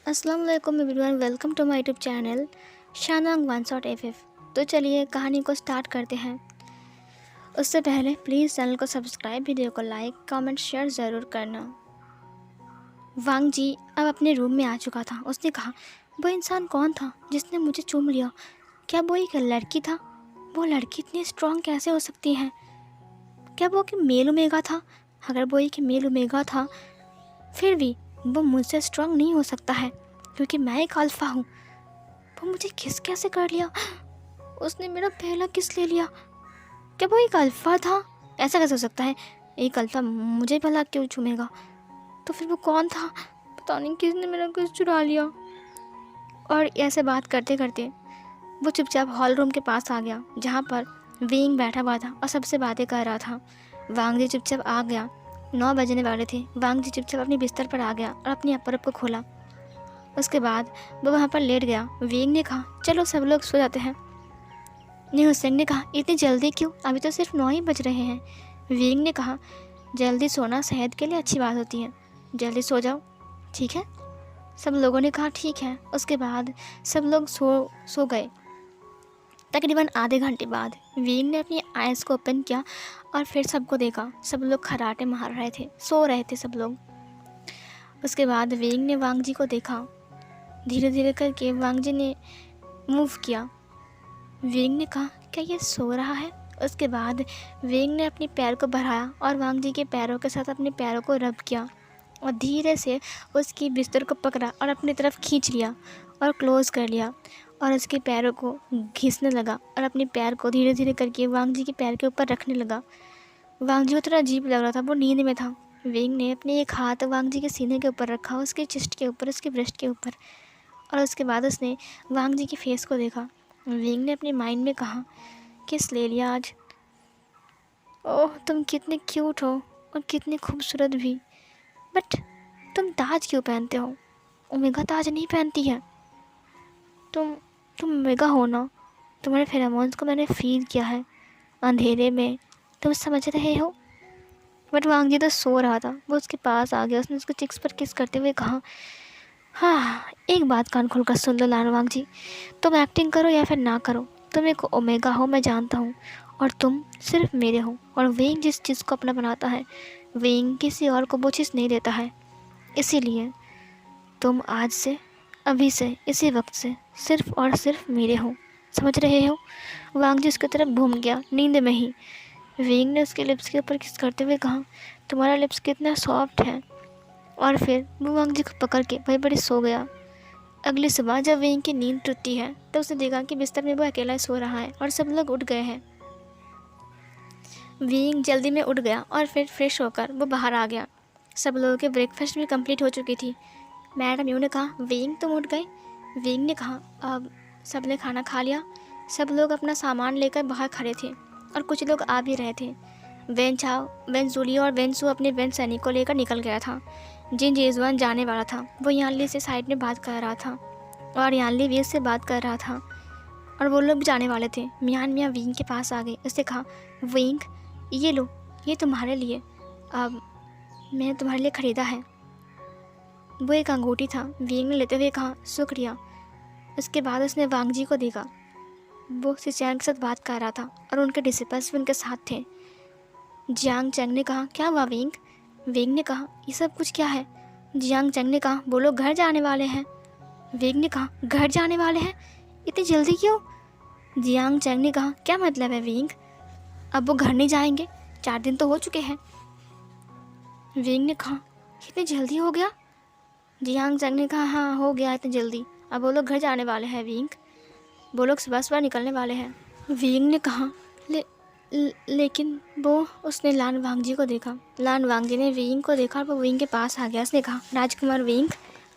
अस्सलाम वालेकुम everyone, welcome to my YouTube channel शानांग वन शॉट एफ। तो चलिए कहानी को स्टार्ट करते हैं। उससे पहले प्लीज़ चैनल को सब्सक्राइब, वीडियो को लाइक, कमेंट, शेयर ज़रूर करना। वांग जी अब अपने रूम में आ चुका था। उसने कहा, वो इंसान कौन था जिसने मुझे चूम लिया? क्या वो एक लड़की था? वो लड़की इतनी स्ट्रॉन्ग कैसे हो सकती है? क्या वो कि मेल ओमेगा था? अगर वो एक मेल ओमेगा था फिर भी वो मुझसे स्ट्रांग नहीं हो सकता है, क्योंकि मैं एक अल्फ़ा हूँ। वो मुझे किस कैसे कर लिया? उसने मेरा पहला किस ले लिया। क्या वो एक अल्फ़ा था? ऐसा कैसे हो सकता है? एक अल्फ़ा मुझे भला क्यों चूमेगा? तो फिर वो कौन था? पता नहीं किसने मेरा किस चुरा लिया। और ऐसे बात करते करते वो चुपचाप हॉल रूम के पास आ गया, जहाँ पर विंग बैठा हुआ था और सबसे बातें कर रहा था। वांग जी चुपचाप आ गया। 9 बजने वाले थे। वांग जी चुपचाप अपने बिस्तर पर आ गया और अपनी अपर को खोला। उसके बाद वो वहाँ पर लेट गया। विंग ने कहा, चलो सब लोग सो जाते हैं। न्यू सिंह ने कहा, इतनी जल्दी क्यों? अभी तो सिर्फ 9 ही बज रहे हैं। विंग ने कहा, जल्दी सोना सेहत के लिए अच्छी बात होती है, जल्दी सो जाओ, ठीक है? सब लोगों ने कहा ठीक है। उसके बाद सब लोग सो गए। तकरीबन आधे घंटे बाद विंग ने अपनी आइज़ को ओपन किया और फिर सबको देखा। सब लोग खर्राटे मार रहे थे, सो रहे थे सब लोग। उसके बाद विंग ने वांग जी को देखा। धीरे धीरे करके वांग जी ने मूव किया। विंग ने कहा, क्या ये सो रहा है? उसके बाद विंग ने अपने पैर को बढ़ाया और वांग जी के पैरों के साथ अपने पैरों को रब किया और धीरे से उसकी बिस्तर को पकड़ा और अपनी तरफ खींच लिया और क्लोज़ कर लिया और उसके पैरों को घिसने लगा और अपने पैर को धीरे धीरे करके वांग जी के पैर के ऊपर रखने लगा। वांग जी को थोड़ा अजीब लग रहा था, वो नींद में था। विंग ने अपने एक हाथ वांग जी के सीने के ऊपर रखा, उसके चेस्ट के ऊपर, उसके ब्रेस्ट के ऊपर, और उसके बाद उसने वांग जी के फेस को देखा। विंग ने अपने माइंड में कहा, किस ले लिया आज? ओह, तुम कितने क्यूट हो और कितने खूबसूरत भी, बट तुम ताज क्यों पहनते हो? ओमेगा ताज नहीं पहनती है। तुम तुम ओमेगा हो ना। तुम्हारे फेरोमोन्स को मैंने फील किया है अंधेरे में, तुम समझ रहे हो? बट वांग जी तो सो रहा था। वो उसके पास आ गया। उसने उसको चिक्स पर किस करते हुए कहा, हाँ, एक बात कान खोल कर सुन लो लानवांग जी, तुम एक्टिंग करो या फिर ना करो, तुम एक ओमेगा हो, मैं जानता हूँ, और तुम सिर्फ मेरे हो। और विंग जिस चीज़ को अपना बनाता है, विंग किसी और को वो चीज़ नहीं देता है। इसीलिए तुम आज से, अभी से, इसी वक्त से सिर्फ और सिर्फ मेरे हो, समझ रहे हो? वांग जी उसकी तरफ घूम गया नींद में ही। विंग ने उसके लिप्स के ऊपर किस करते हुए कहा, तुम्हारा लिप्स कितना सॉफ्ट है। और फिर वो वांग जी को पकड़ के वहीं पर सो गया। अगली सुबह जब विंग की नींद टूटी है तो उसने देखा कि बिस्तर में वो अकेला सो रहा है और सब लोग उठ गए हैं। विंग जल्दी में उठ गया और फिर फ्रेश होकर वो बाहर आ गया। सब लोगों के ब्रेकफास्ट भी कंप्लीट हो चुकी थी। मैडम यू ने कहा, विंग तुम उठ गए? विंग ने कहा, अब सब ने खाना खा लिया। सब लोग अपना सामान लेकर बाहर खड़े थे और कुछ लोग आ भी रहे थे। वेन चाओ, वेन जूलिया और वेन सू अपने वेन सैनिक को लेकर निकल गया था। जिन जेजुआन जाने वाला था वो यानली से साइड में बात कर रहा था और यानली वीर से बात कर रहा था, और वो लोग भी जाने वाले थे। मियान मियाँ विंग के पास आ गए। उसने कहा, विंग ये लो, ये तुम्हारे लिए, अब मैंने तुम्हारे लिए ख़रीदा है। वो एक अंगूठी था। विंग ने लेते हुए कहा, शुक्रिया। उसके बाद उसने वांग जी को देखा। वो सिचैन के साथ बात कर रहा था और उनके डिसिपल्स भी उनके साथ थे। जियांग चैंग ने कहा, क्या हुआ विंग? विंग ने कहा, ये सब कुछ क्या है? जियांग चैंग ने कहा, वो लोग घर जाने वाले हैं। विंग ने कहा, घर जाने वाले हैं? इतनी जल्दी क्यों? जियांग चैंग ने कहा, क्या मतलब है विंग? अब वो घर नहीं जाएंगे? 4 दिन तो हो चुके हैं। विंग ने कहा, इतनी जल्दी हो गया? जियांग चैंग ने कहा, हाँ हो गया इतनी जल्दी, अब वो लोग घर जाने वाले हैं विंग, वो लोग सुबह सुबह निकलने वाले हैं। विंग ने कहा, लेकिन वो, उसने लान वांग जी को देखा। लान वांग जी ने विंग को देखा और वो विंग के पास आ गया। उसने कहा, राजकुमार विंग,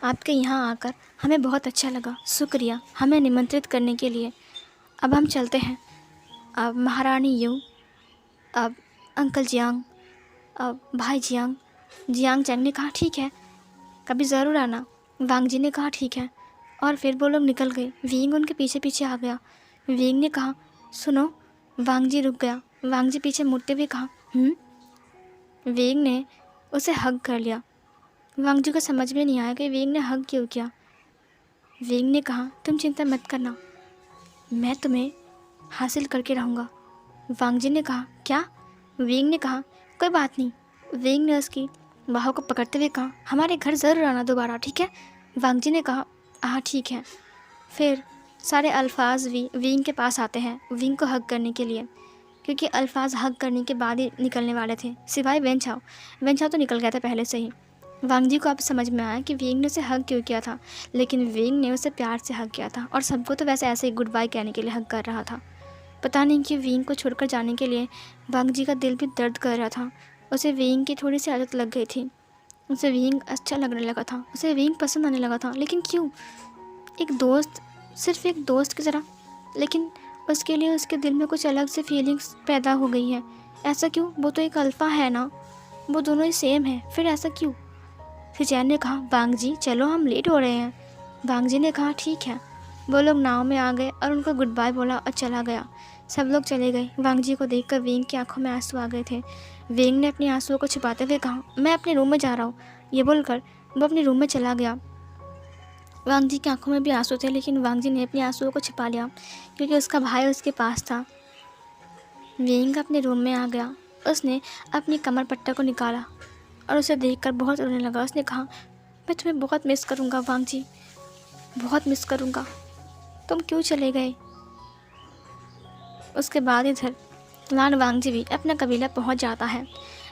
आपके यहाँ आकर हमें बहुत अच्छा लगा, शुक्रिया हमें निमंत्रित करने के लिए। अब हम चलते हैं। अब महारानी यू, अब अंकल जियांग, अब भाई जियांग। जियांग चैंग ने कहा, ठीक है, कभी ज़रूर आना। वांग जी ने कहा, ठीक है, और फिर वो लोग निकल गए। विंग उनके पीछे पीछे आ गया। विंग ने कहा, सुनो। वांग जी रुक गया। वांग जी पीछे मुड़ते हुए कहा, विंग ने उसे हग कर लिया। वांग जी को समझ में नहीं आया कि विंग ने हग क्यों किया। विंग ने कहा, तुम चिंता मत करना, मैं तुम्हें हासिल करके रहूँगा। वांग जी ने कहा, क्या? विंग ने कहा, कोई बात नहीं। विंग ने उसकी बाहों को पकड़ते हुए कहा, हमारे घर ज़रूर आना दोबारा, ठीक है? वांग जी ने कहा, हाँ ठीक है। फिर सारे अल्फाज भी विंग के पास आते हैं विंग को हग करने के लिए, क्योंकि अल्फाज हग करने के बाद ही निकलने वाले थे, सिवाय वेंचाओ। वेंचाओ तो निकल गया था पहले से ही। वांग जी को अब समझ में आया कि विंग ने उसे हग क्यों किया था, लेकिन विंग ने उसे प्यार से हग किया था और सबको तो वैसे ऐसे ही गुड बाय कहने के लिए हग कर रहा था। पता नहीं कि विंग को छोड़कर जाने के लिए वांग जी का दिल भी दर्द कर रहा था। उसे विंग की थोड़ी सी आदत लग गई थी, उसे विंग अच्छा लगने लगा था, उसे विंग पसंद आने लगा था। लेकिन क्यों? एक दोस्त, सिर्फ एक दोस्त की तरह, लेकिन उसके लिए उसके दिल में कुछ अलग से फीलिंग्स पैदा हो गई हैं। ऐसा क्यों? वो तो एक अल्फ़ा है ना, वो दोनों ही सेम है, फिर ऐसा क्यों? फिर चैन ने कहा, वांग जी चलो, हम लेट हो रहे हैं। वांग जी ने कहा, ठीक है। वो लोग नाव में आ गए और उनको गुड बाय बोला और चला गया। सब लोग चले गए। वांग जी को देखकर विंग की आंखों में आंसू आ गए थे। विंग ने अपने आंसुओं को छिपाते हुए कहा, मैं अपने रूम में जा रहा हूँ। ये बोलकर वो अपने रूम में चला गया। वांग जी की आंखों में भी आंसू थे, लेकिन वांग जी ने अपने आंसुओं को छिपा लिया क्योंकि उसका भाई उसके पास था। विंग अपने रूम में आ गया। उसने अपनी कमर पट्टा को निकाला और उसे देखकर बहुत रोने लगा। उसने कहा, मैं तुम्हें बहुत मिस करूँगा वांग जी, बहुत मिस करूँगा, तुम क्यों चले गए? उसके बाद इधर लान वांग जी भी अपना कबीला पहुँच जाता है।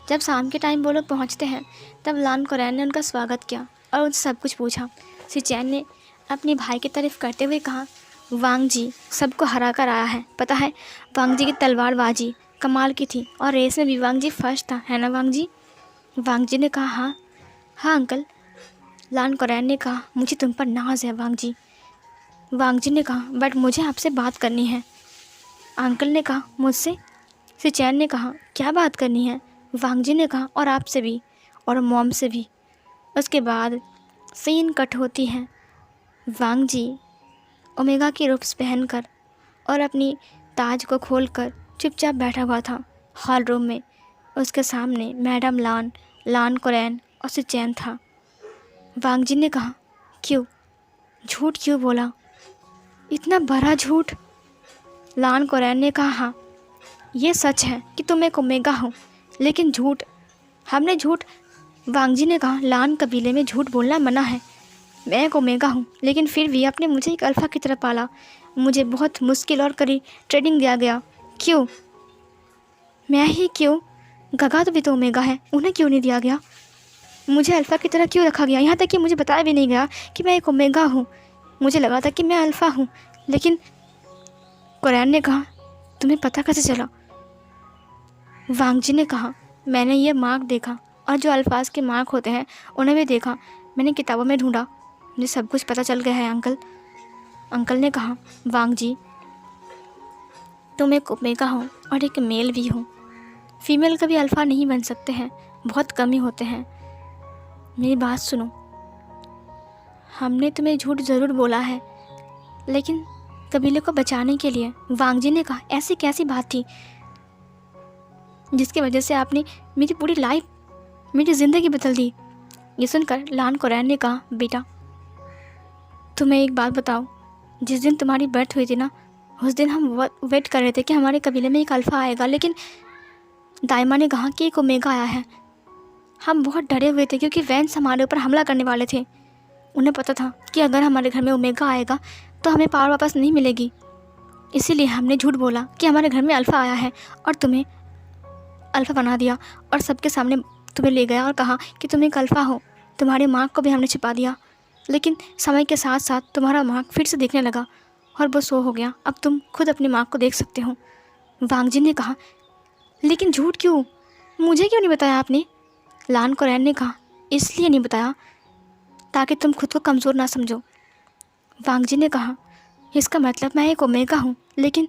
जब शाम के टाइम वो लोग पहुँचते हैं तब लान कोरैन ने उनका स्वागत किया और उनसे सब कुछ पूछा। सिचैन ने अपने भाई की तारीफ करते हुए कहा, वांग जी सबको हरा कर आया है, पता है? वांग जी की तलवारबाजी कमाल की थी और रेस में भी वांग जी फर्स्ट था, है ना वांग जी? वांग जी ने कहा, हाँ हाँ अंकल। लान कोरैन ने कहा, मुझे तुम पर नाज है वांग जी। वांग जी ने कहा, बट मुझे आपसे बात करनी है। अंकल ने कहा, मुझसे? सिचैन ने कहा, क्या बात करनी है? वांग जी ने कहा, और आपसे भी और मॉम से भी। उसके बाद सीन कट होती है। वांग जी ओमेगा की रूप्स पहनकर और अपनी ताज को खोलकर चुपचाप बैठा हुआ था हॉल रूम में। उसके सामने मैडम लान, लान कोरैन और सिचैन था। वांग जी ने कहा, क्यों? झूठ क्यों बोला? इतना बड़ा झूठ? लान कोरैन ने कहा, हाँ ये सच है कि तुम एक ओमेगा हो, लेकिन झूठ, हमने झूठ। वांग जी ने कहा, लान कबीले में झूठ बोलना मना है। मैं एक ओमेगा हूँ, लेकिन फिर भी आपने मुझे एक अल्फ़ा की तरह पाला। मुझे बहुत मुश्किल और कड़ी ट्रेनिंग दिया गया। क्यों? मैं ही क्यों? गगा तो भी तो ओमेगा है, उन्हें क्यों नहीं दिया गया? मुझे अल्फ़ा की तरह क्यों रखा गया? यहाँ तक कि मुझे बताया भी नहीं गया कि मैं एक ओमेगा हूँ। मुझे लगा था कि मैं अल्फ़ा हूँ। लेकिन कोरैन ने कहा, तुम्हें पता कैसे चला? वांग जी ने कहा, मैंने ये मार्क देखा और जो अल्फाज के मार्क होते हैं उन्हें भी देखा। मैंने किताबों में ढूंढा, मुझे सब कुछ पता चल गया है अंकल। अंकल ने कहा, वांग जी तुम एक ओमेगा हो और एक मेल भी हो। फीमेल कभी अल्फ़ा नहीं बन सकते हैं, बहुत कम ही होते हैं। मेरी बात सुनो, हमने तुम्हें झूठ ज़रूर बोला है, लेकिन कबीले को बचाने के लिए। वांग जी ने कहा, ऐसी कैसी बात थी जिसकी वजह से आपने मेरी पूरी लाइफ, मेरी ज़िंदगी बदल दी? ये सुनकर लान कोरैन ने कहा, बेटा तुम्हें एक बात बताओ, जिस दिन तुम्हारी बर्थ हुई थी ना, उस दिन हम वेट कर रहे थे कि हमारे कबीले में एक अल्फ़ा आएगा, लेकिन दाइमा ने कहा कि एक ओमेगा आया है। हम बहुत डरे हुए थे क्योंकि वैंस हमारे ऊपर हमला करने वाले थे। उन्हें पता था कि अगर हमारे घर में ओमेगा आएगा तो हमें पावर वापस नहीं मिलेगी। इसीलिए हमने झूठ बोला कि हमारे घर में अल्फ़ा आया है और तुम्हें अल्फ़ा बना दिया और सबके सामने तुम्हें ले गया और कहा कि तुम एक अल्फ़ा हो। तुम्हारे मार्क को भी हमने छिपा दिया, लेकिन समय के साथ साथ तुम्हारा मार्क फिर से दिखने लगा और वो शो हो गया। अब तुम खुद अपने मार्क को देख सकते हो। वांग जी ने कहा, लेकिन झूठ क्यों? मुझे क्यों नहीं बताया आपने? लान कोरैन ने कहा, इसलिए नहीं बताया ताकि तुम खुद को कमज़ोर ना समझो। वांग जी ने कहा, इसका मतलब मैं एक ओमेगा हूँ? लेकिन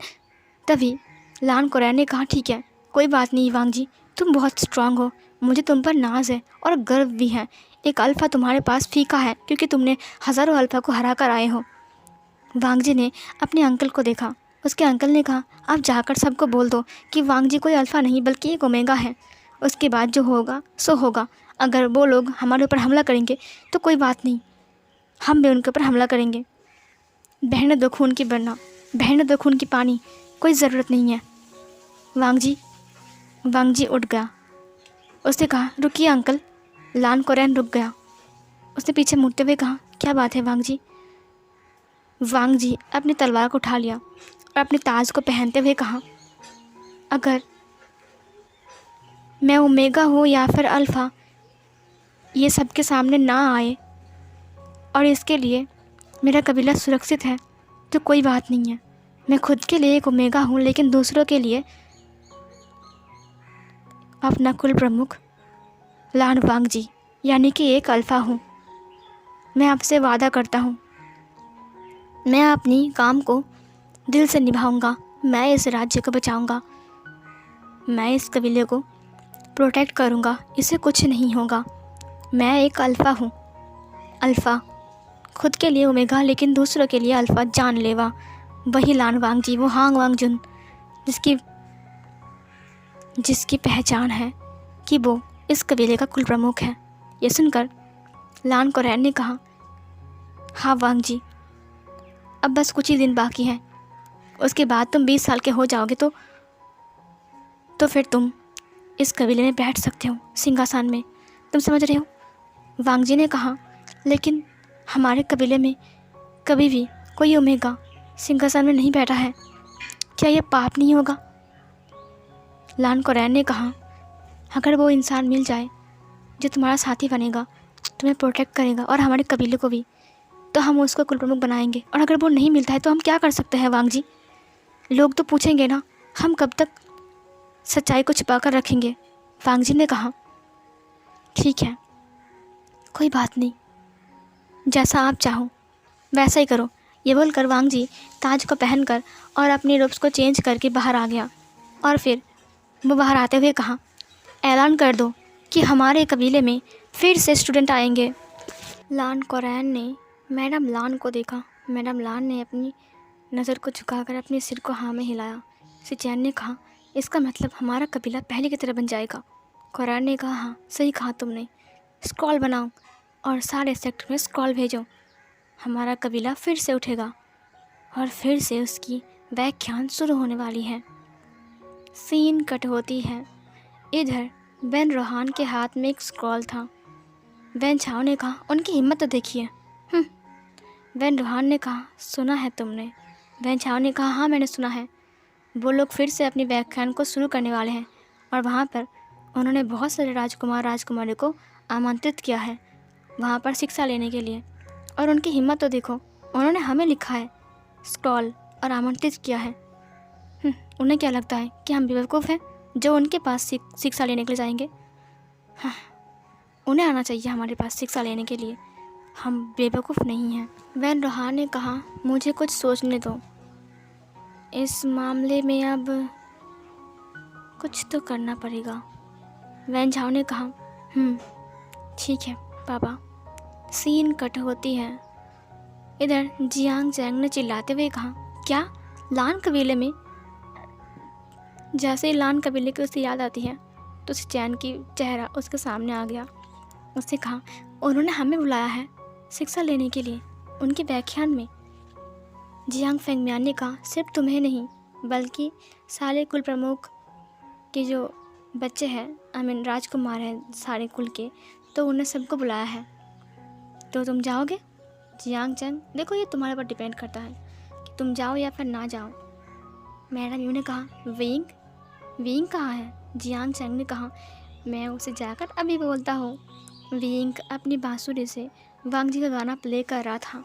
तभी लान कोरैन ने कहा, ठीक है कोई बात नहीं वांग जी, तुम बहुत स्ट्रांग हो, मुझे तुम पर नाज है और गर्व भी है। एक अल्फ़ा तुम्हारे पास फीका है क्योंकि तुमने हज़ारों अल्फ़ा को हरा कर आए हो। वांग जी ने अपने अंकल को देखा। उसके अंकल ने कहा, आप जाकर सबको बोल दो कि वांग जी कोई अल्फ़ा नहीं बल्कि एक ओमेगा है। उसके बाद जो होगा सो होगा। अगर वो लोग हमारे ऊपर हमला करेंगे तो कोई बात नहीं, हम भी उनके ऊपर हमला करेंगे। बहने दो खून की बरना, बहने दो खून की पानी, कोई ज़रूरत नहीं है। वांग जी उठ गया। उसने कहा, रुकिए अंकल। लान कोरैन रुक गया। उसने पीछे मुड़ते हुए कहा, क्या बात है वांग जी? वांग जी अपनी तलवार को उठा लिया और अपने ताज को पहनते हुए कहा, अगर मैं ओमेगा हूँ या फिर अल्फ़ा, ये सबके सामने ना आए और इसके लिए मेरा कबीला सुरक्षित है तो कोई बात नहीं है। मैं खुद के लिए एक ओमेगा हूँ, लेकिन दूसरों के लिए अपना कुल प्रमुख लान वांग जी यानी कि एक अल्फ़ा हूँ। मैं आपसे वादा करता हूँ, मैं अपनी काम को दिल से निभाऊंगा। मैं इस राज्य को बचाऊंगा, मैं इस कबीले को प्रोटेक्ट करूंगा, इसे कुछ नहीं होगा। मैं एक अल्फ़ा हूँ, अल्फ़ा, खुद के लिए ओमेगा लेकिन दूसरों के लिए अल्फ़ा, जानलेवा। वही लान वांग जी, वो हांग वांग जुन, जिसकी पहचान है कि वो इस कबीले का कुल प्रमुख है। ये सुनकर लान कोरैन ने कहा, हाँ वांग जी, अब बस कुछ ही दिन बाकी हैं, उसके बाद तुम 20 साल के हो जाओगे तो फिर तुम इस कबीले में बैठ सकते हो, सिंहासन में। तुम समझ रहे हो? वांग जी ने कहा, लेकिन हमारे कबीले में कभी भी कोई ओमेगा सिंहासन में नहीं बैठा है, क्या यह पाप नहीं होगा? लान कोरैन ने कहा, अगर वो इंसान मिल जाए जो तुम्हारा साथी बनेगा, तुम्हें प्रोटेक्ट करेगा और हमारे कबीले को भी, तो हम उसको कुल प्रमुख बनाएंगे। और अगर वो नहीं मिलता है तो हम क्या कर सकते हैं वांग जी? लोग तो पूछेंगे ना, हम कब तक सच्चाई को छिपा कर रखेंगे? वांग जी ने कहा, ठीक है, कोई बात नहीं, जैसा आप चाहो वैसा ही करो। ये बोलकर वांग जी ताज को पहनकर और अपनी रोब्स को चेंज करके बाहर आ गया। और फिर वो बाहर आते हुए कहा, ऐलान कर दो कि हमारे कबीले में फिर से स्टूडेंट आएंगे। लान कोरैन ने मैडम लान को देखा। मैडम लान ने अपनी नज़र को झुकाकर अपने सिर को हाँ में हिलाया। सिचैन ने कहा, इसका मतलब हमारा कबीला पहले की तरह बन जाएगा। कोरैन ने कहा, हाँ सही कहा तुमने, स्क्रॉल बनाओ और सारे सेक्टर में स्क्रॉल भेजो। हमारा कबीला फिर से उठेगा और फिर से उसकी व्याख्यान शुरू होने वाली है। सीन कट होती है। इधर बेन रोहान के हाथ में एक स्क्रॉल था। वेन छाओ ने कहा, उनकी हिम्मत तो देखिए। वेन रोहान ने कहा, सुना है तुमने? वेन छाओ ने कहा, हाँ मैंने सुना है। वो लोग फिर से अपनी व्याख्यान को शुरू करने वाले हैं और वहाँ पर उन्होंने बहुत सारे राजकुमार राजकुमारी को आमंत्रित किया है वहाँ पर शिक्षा लेने के लिए। और उनकी हिम्मत तो देखो, उन्होंने हमें लिखा है स्क्रॉल और आमंत्रित किया है। उन्हें क्या लगता है कि हम बेवकूफ़ हैं जो उनके पास शिक्षा लेने के लिए जाएंगे? हाँ, उन्हें आना चाहिए हमारे पास शिक्षा लेने के लिए, हम बेवकूफ़ नहीं हैं। वेन रोहान ने कहा, मुझे कुछ सोचने दो, इस मामले में अब कुछ तो करना पड़ेगा। वेन झाओ ने कहा, ठीक है पापा। सीन कट होती है। इधर जियांग जैंग ने चिल्लाते हुए कहा, क्या लान कबीले में? जैसे ही लान कबीले की उसे याद आती है तो सिचैन की चेहरा उसके सामने आ गया। उसने कहा, उन्होंने हमें बुलाया है शिक्षा लेने के लिए उनके व्याख्यान में। जियांग फेंगमियान ने कहा, सिर्फ तुम्हें नहीं बल्कि सारे कुल प्रमुख के जो बच्चे हैं, राजकुमार हैं सारे कुल के, तो उन्हें सबको बुलाया है। तो तुम जाओगे? जियांग चैंग, देखो ये तुम्हारे पर डिपेंड करता है कि तुम जाओ या फिर ना जाओ। मैडम यू ने कहा, विंग कहाँ है? जियांग चैंग ने कहा, मैं उसे जाकर अभी बोलता हूँ। विंग अपनी बांसुरी से वांग जी का गाना प्ले कर रहा था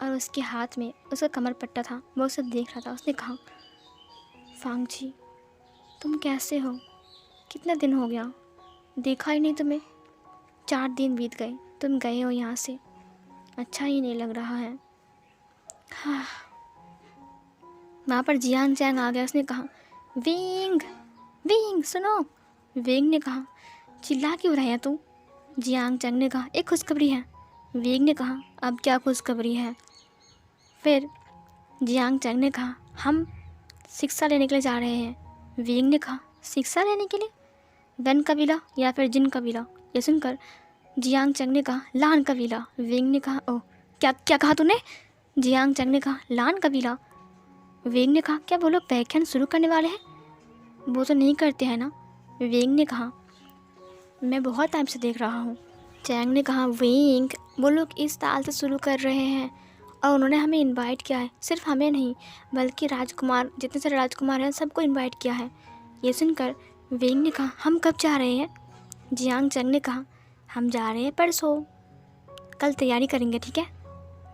और उसके हाथ में उसका कमर पट्टा था। वो उसे देख रहा था। उसने कहा, वांग जी तुम कैसे हो? कितना दिन हो गया, देखा ही नहीं तुम्हें। 4 दिन बीत गए, तुम गए हो यहाँ से, अच्छा ही नहीं लग रहा है। हाँ। वहाँ पर जियांग चैंग आ गया। उसने कहा, विंग सुनो। विंग ने कहा, चिल्ला क्यों रहे हैं तू? जियांग चैंग ने कहा, एक खुशखबरी है। विंग ने कहा, अब क्या खुशखबरी है? फिर जियांग चैंग ने कहा, हम शिक्षा लेने के लिए जा रहे हैं। विंग ने कहा, शिक्षा लेने के लिए? वेन कबीला या फिर जिन कबीला? ये सुनकर जियांग चैंग ने कहा, लान कबीला। विंग ने कहा, ओह क्या क्या कहा तूने? जियांग चंग ने कहा, लान कबीला? वेंग ने कहा, क्या वो लोग व्याख्यान शुरू करने वाले हैं? वो तो नहीं करते हैं ना? वेंग ने कहा, मैं बहुत टाइम से देख रहा हूँ। चैंग ने कहा, वेंग, वो लोग इस साल से शुरू कर रहे हैं और उन्होंने हमें इनवाइट किया है। सिर्फ हमें नहीं बल्कि राजकुमार, जितने सारे राजकुमार हैं सबको इनवाइट किया है। ये सुनकर वेंग ने कहा, हम कब जा रहे हैं? जियांग चंग ने कहा, हम जा रहे हैं परसों, कल तैयारी करेंगे, ठीक है?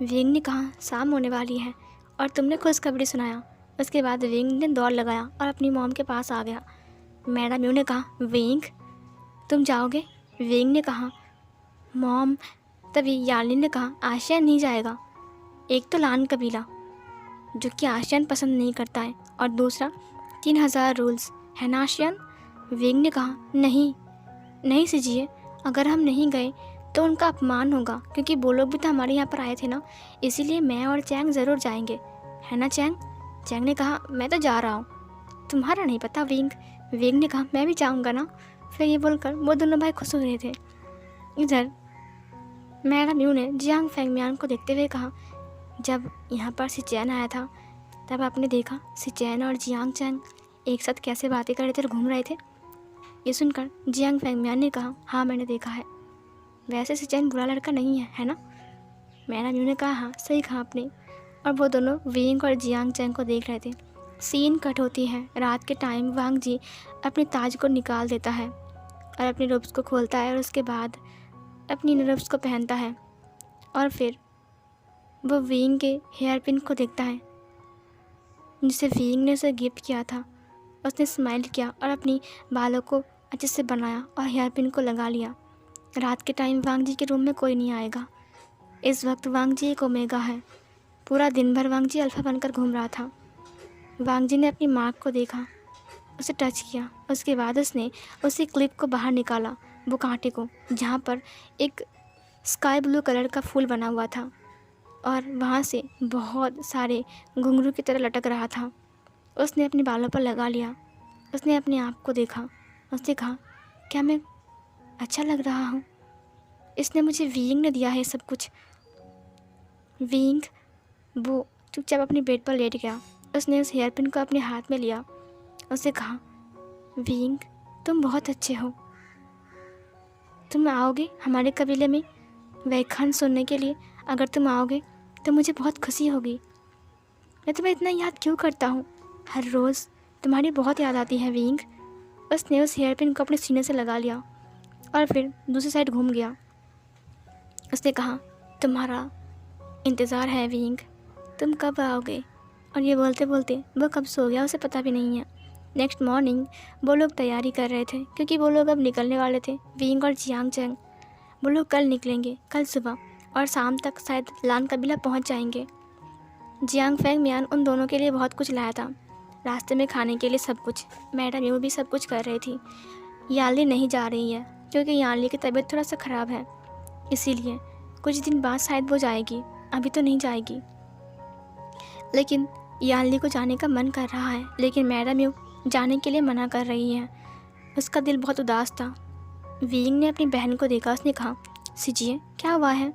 वेंग ने कहा, शाम होने वाली है और तुमने खुशखबरी सुनाया। उसके बाद वेंग ने दौड़ लगाया और अपनी मॉम के पास आ गया। मैडम यू ने कहा, वेंग तुम जाओगे? वेंग ने कहा, मॉम। तभी यार्लिन ने कहा, आशियान नहीं जाएगा। एक तो लान कबीला जो कि आशियान पसंद नहीं करता है और दूसरा 3000 रूल्स है ना आशियान? वेंग ने कहा, नहीं नहीं सीजिए, अगर हम नहीं गए तो उनका अपमान होगा, क्योंकि वो लोग भी तो हमारे यहाँ पर आए थे ना, इसीलिए मैं और चैंग ज़रूर जाएंगे, है ना चैंग? चैंग ने कहा, मैं तो जा रहा हूँ, तुम्हारा नहीं पता वेंग। वेंग ने कहा, मैं भी जाऊँगा ना। फिर ये बोलकर वो दोनों भाई खुश हो रहे थे। इधर मैडम यू ने जियांग फेंगमियान को देखते हुए कहा, जब यहाँ पर सिचैन आया था तब आपने देखा सिचैन और जियांग चैंग एक साथ कैसे बातें कर रहे थे और घूम रहे थे? ये सुनकर जियांग फेंगमियान ने कहा, हाँ मैंने देखा है, वैसे सिचैन बुरा लड़का नहीं है, है ना? मैडम यू ने कहा, हाँ सही कहा आपने। और वो दोनों वेंग और जियांग चैंग को देख रहे थे। सीन कट होती है। रात के टाइम वांग जी अपने ताज को निकाल देता है और अपने रोब्स को खोलता है और उसके बाद अपनी रोब्स को पहनता है और फिर वो वेंग के हेयर पिन को देखता है जिसे वेंग ने उसे गिफ्ट किया था। उसने स्माइल किया और अपनी बालों को अच्छे से बनाया और हेयर पिन को लगा लिया। रात के टाइम वांग जी के रूम में कोई नहीं आएगा। इस वक्त वांग जी एक ओमेगा है। पूरा दिन भर वांग जी अल्फ़ा बनकर घूम रहा था। वांग जी ने अपनी माँ को देखा, उसे टच किया। उसके बाद उसने उसी क्लिप को बाहर निकाला, वो कांटे को, जहाँ पर एक स्काई ब्लू कलर का फूल बना हुआ था और वहाँ से बहुत सारे घुंघरू की तरह लटक रहा था। उसने अपने बालों पर लगा लिया। उसने अपने आप को देखा। उसने कहा, क्या मैं अच्छा लग रहा हूँ? इसने मुझे वेंग ने दिया है सब कुछ। वेंग वो चुपचाप अपने बेड पर लेट गया। उसने उस हेयर पिन को अपने हाथ में लिया। उसने कहा, वेंग तुम बहुत अच्छे हो, तुम आओगे हमारे कबीले में व्याख्यान सुनने के लिए? अगर तुम आओगे तो मुझे बहुत खुशी होगी। मैं तुम्हें इतना याद क्यों करता हूँ? हर रोज़ तुम्हारी बहुत याद आती है वेंग। उसने उस हेयर पिन को अपने सीने से लगा लिया और फिर दूसरी साइड घूम गया। उसने कहा, तुम्हारा इंतज़ार है वेंग, तुम कब आओगे? और ये बोलते बोलते वो कब सो गया उसे पता भी नहीं है। नेक्स्ट मॉर्निंग वो लोग तैयारी कर रहे थे क्योंकि वो लोग अब निकलने वाले थे। वेंग और जियांग चैंग वो लोग कल निकलेंगे, कल सुबह, और शाम तक शायद लान कबीला पहुंच जाएंगे। जियांग फेंगमियान उन दोनों के लिए बहुत कुछ लाया था, रास्ते में खाने के लिए सब कुछ। मैडम यू भी सब कुछ कर रही थी। याली नहीं जा रही है क्योंकि याली की तबीयत थोड़ा सा ख़राब है, इसीलिए कुछ दिन बाद शायद वो जाएगी, अभी तो नहीं जाएगी। लेकिन याली को जाने का मन कर रहा है, लेकिन मैडम यू जाने के लिए मना कर रही है। उसका दिल बहुत उदास था। वेंग ने अपनी बहन को देखा। उसने कहा, सीजिए क्या हुआ है?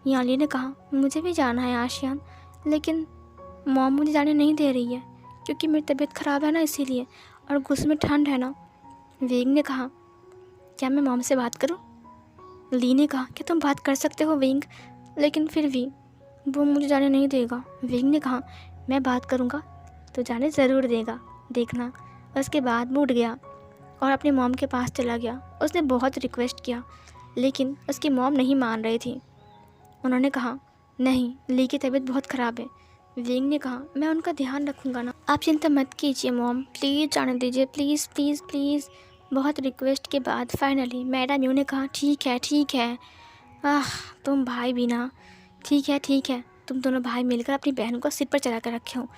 याली ने कहा, मुझे भी जाना है आशियान, लेकिन मॉम मुझे जाने नहीं दे रही है क्योंकि मेरी तबीयत ख़राब है ना, इसीलिए, और गुस्से में ठंड है ना। वेंग ने कहा, क्या मैं मॉम से बात करूं? ली ने कहा, क्या तुम बात कर सकते हो वेंग, लेकिन फिर भी वो मुझे जाने नहीं देगा। वेंग ने कहा, मैं बात करूंगा तो जाने ज़रूर देगा, देखना। उसके बाद वो उठ गया और अपने मॉम के पास चला गया। उसने बहुत रिक्वेस्ट किया लेकिन उसकी मॉम नहीं मान रही थी। उन्होंने कहा, नहीं, ली की तबीयत बहुत ख़राब है। वेंग ने कहा, मैं उनका ध्यान रखूँगा ना, आप चिंता मत कीजिए मॉम, प्लीज़ जाने दीजिए, प्लीज़ प्लीज़ प्लीज़। बहुत रिक्वेस्ट के बाद फाइनली मैडम यू ने कहा, ठीक है ठीक है। तुम भाई भी ना, ठीक है, तुम दोनों भाई मिलकर अपनी बहन को सिर पर चढ़ा कर रखे हो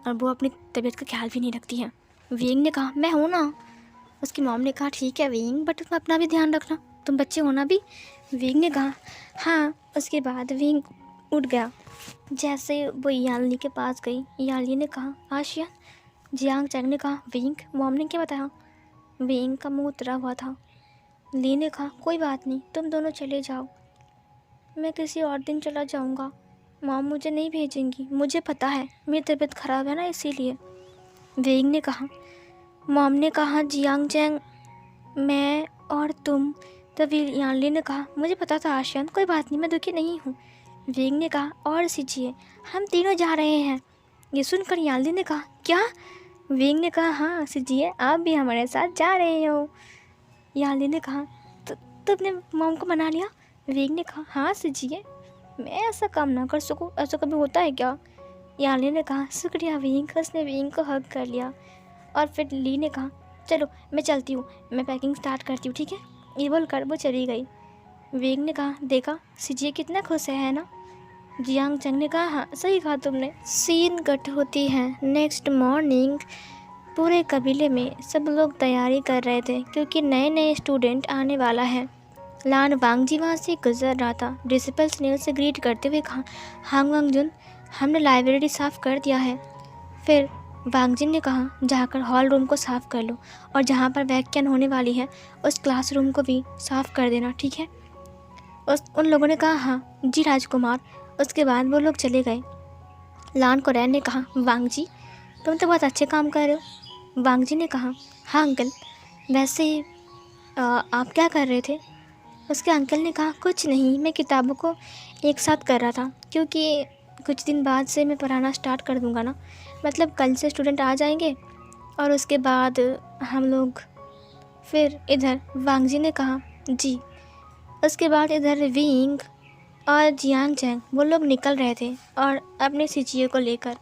और वो अपनी तबीयत का ख्याल भी नहीं रखती है। वेंग ने कहा, मैं हूँ ना। उसकी मॉम ने कहा, ठीक है वेंग, बट तुम अपना भी ध्यान रखना, तुम बच्चे हो ना भी। वेंग ने कहा, हाँ। उसके बाद वेंग उठ गया। जैसे वो याली के पास गई, याली ने कहा, आशिया। जियांग चैंग ने कहा, वेंग मॉम ने क्या बताया? वेंग का मुंह उतरा हुआ था। ली ने कहा, कोई बात नहीं, तुम दोनों चले जाओ, मैं किसी और दिन चला जाऊंगा। मॉम मुझे नहीं भेजेंगी, मुझे पता है मेरी तबीयत ख़राब है ना इसीलिए। वेइंग ने कहा। मॉम ने कहा जियांग चैंग मैं और तुम। तभी यानली ने कहा मुझे पता था आशियान, कोई बात नहीं, मैं दुखी नहीं हूँ। वेइंग ने कहा और सीजिए, हम तीनों जा रहे हैं। ये सुनकर यानली ने कहा क्या? वेइंग ने कहा हाँ सीजिए, आप भी हमारे साथ जा रहे हो। यानली ने कहा तुमने मॉम को मना लिया? वेइंग ने कहा हाँ सीजिए, मैं ऐसा काम ना कर सकूँ, ऐसा कभी होता है क्या? यानली ने कहा शुक्रिया वेइंग। उसने वेइंग को हग कर लिया और फिर ली ने कहा चलो मैं चलती हूँ, मैं पैकिंग स्टार्ट करती हूँ, ठीक है? ये बोलकर वो चली गई। वेइंग ने कहा देखा सीजिए कितना खुश है ना? जियांग चंग ने कहा हाँ सही कहा तुमने। सीन कट होती है नेक्स्ट मॉर्निंग। पूरे कबीले में सब लोग तैयारी कर रहे थे क्योंकि नए नए स्टूडेंट आने वाला है। लान वांगजी वहाँ से गुजर रहा था। प्रिंसिपल्स ने उसे ग्रीट करते हुए कहा हांग वांगजुन, हमने लाइब्रेरी साफ़ कर दिया है। फिर वांगजिन ने कहा जाकर हॉल रूम को साफ़ कर लो और जहाँ पर व्याख्यान होने वाली है उस क्लासरूम को भी साफ़ कर देना, ठीक है? उन लोगों ने कहा हाँ जी राजकुमार। उसके बाद वो लोग चले गए। लान कोरैन ने कहा वांगजी तुम तो बहुत अच्छे काम कर रहे हो। वांगजी ने कहा हाँ अंकल, वैसे आप क्या कर रहे थे? उसके अंकल ने कहा कुछ नहीं, मैं किताबों को एक साथ कर रहा था क्योंकि कुछ दिन बाद से मैं पढ़ाना स्टार्ट कर दूंगा ना, मतलब कल से स्टूडेंट आ जाएंगे और उसके बाद हम लोग। फिर इधर वांगजी ने कहा जी। उसके बाद इधर विंग और जियांग चैंग वो लोग निकल रहे थे और अपने सीचियो को लेकर।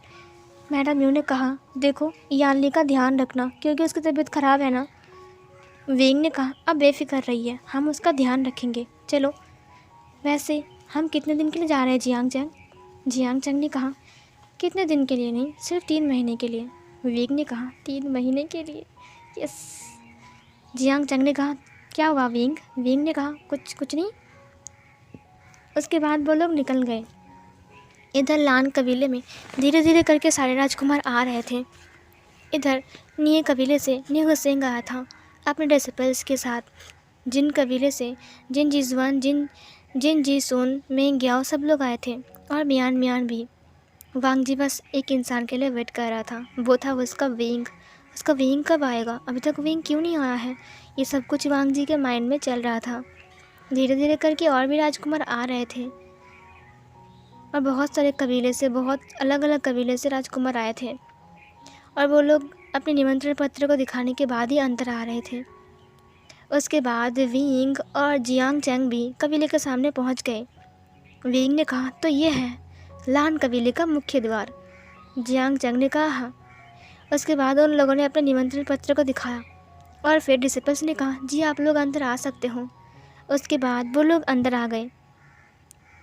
मैडम यू ने कहा देखो यानली का ध्यान रखना क्योंकि उसकी तबीयत ख़राब है ना। विंग ने कहा अब बेफिक्र रहिए, हम उसका ध्यान रखेंगे, चलो। वैसे हम कितने दिन के लिए जा रहे हैं जियांग चैंग? जियांग चैंग ने कहा कितने दिन के लिए नहीं, सिर्फ 3 महीने के लिए। विंग ने कहा 3 महीने के लिए, यस। जियांग चैंग ने कहा क्या हुआ विंग? विंग ने कहा कुछ नहीं। उसके बाद वो लोग निकल गए। इधर लान कबीले में धीरे धीरे करके सारे राजकुमार आ रहे थे। इधर निये कबीले से निहू सिंह आया था अपने डिसिपल्स के साथ। जिन कबीले से जिन जिजवान, जिन जीसोन, मेंग ग्याओ सब लोग आए थे और मियान भी। वांगजी बस एक इंसान के लिए वेट कर रहा था, वो था उसका विंग। उसका विंग कब आएगा? अभी तक विंग क्यों नहीं आया है? ये सब कुछ वांगजी के माइंड में चल रहा था। धीरे धीरे करके और भी राजकुमार आ रहे थे और बहुत सारे कबीले से, बहुत अलग अलग कबीले से राजकुमार आए थे और वो लोग अपने निमंत्रण पत्र को दिखाने के बाद ही अंदर आ रहे थे। उसके बाद विंग और जियांग चैंग भी कबीले के सामने पहुंच गए। विंग ने कहा तो ये है लान कबीले का मुख्य द्वार। जियांग चैंग ने कहा हाँ। उसके बाद उन लोगों ने अपने निमंत्रण पत्र को दिखाया और फिर डिसिपल्स ने कहा जी आप लोग अंदर आ सकते हो। उसके बाद वो लोग अंदर आ गए।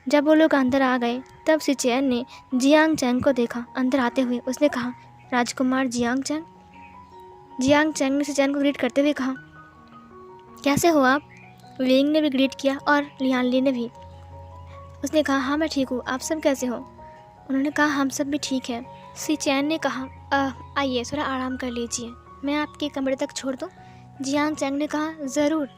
जब वो लोग अंदर आ गए तब सिचेन ने जियांग चैंग को देखा अंदर आते हुए। उसने कहा राजकुमार जियांग चैंग। जियांग चैंग ने सिचेन को ग्रीट करते हुए कहा कैसे हो आप? विंग ने भी ग्रीट किया और लियानली ने भी। उसने कहा हाँ मैं ठीक हूँ, आप सब कैसे हो? उन्होंने कहा हम सब भी ठीक हैं। सिचेन ने कहा आइए थोड़ा आराम कर लीजिए, मैं आपके कमरे तक छोड़ दूँ? जियांग चैंग ने कहा ज़रूर।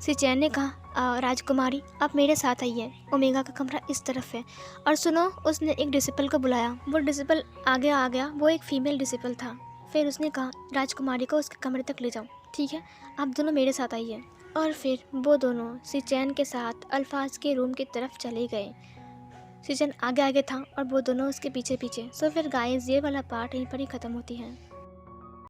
सिचेन ने कहा राजकुमारी आप मेरे साथ आइए, ओमेगा का कमरा इस तरफ है। और सुनो, उसने एक डिसिपल को बुलाया। वो डिसिपल आगे आ गया, वो एक फ़ीमेल डिसिपल था। फिर उसने कहा राजकुमारी को उसके कमरे तक ले जाओ, ठीक है? आप दोनों मेरे साथ आइए। और फिर वो दोनों सिचेन के साथ अल्फाज के रूम की तरफ चले गए। सिचेन आगे आगे था और वो दोनों उसके पीछे पीछे। सो फिर गाइस ये वाला पार्ट यहीं पर ही ख़त्म होती है।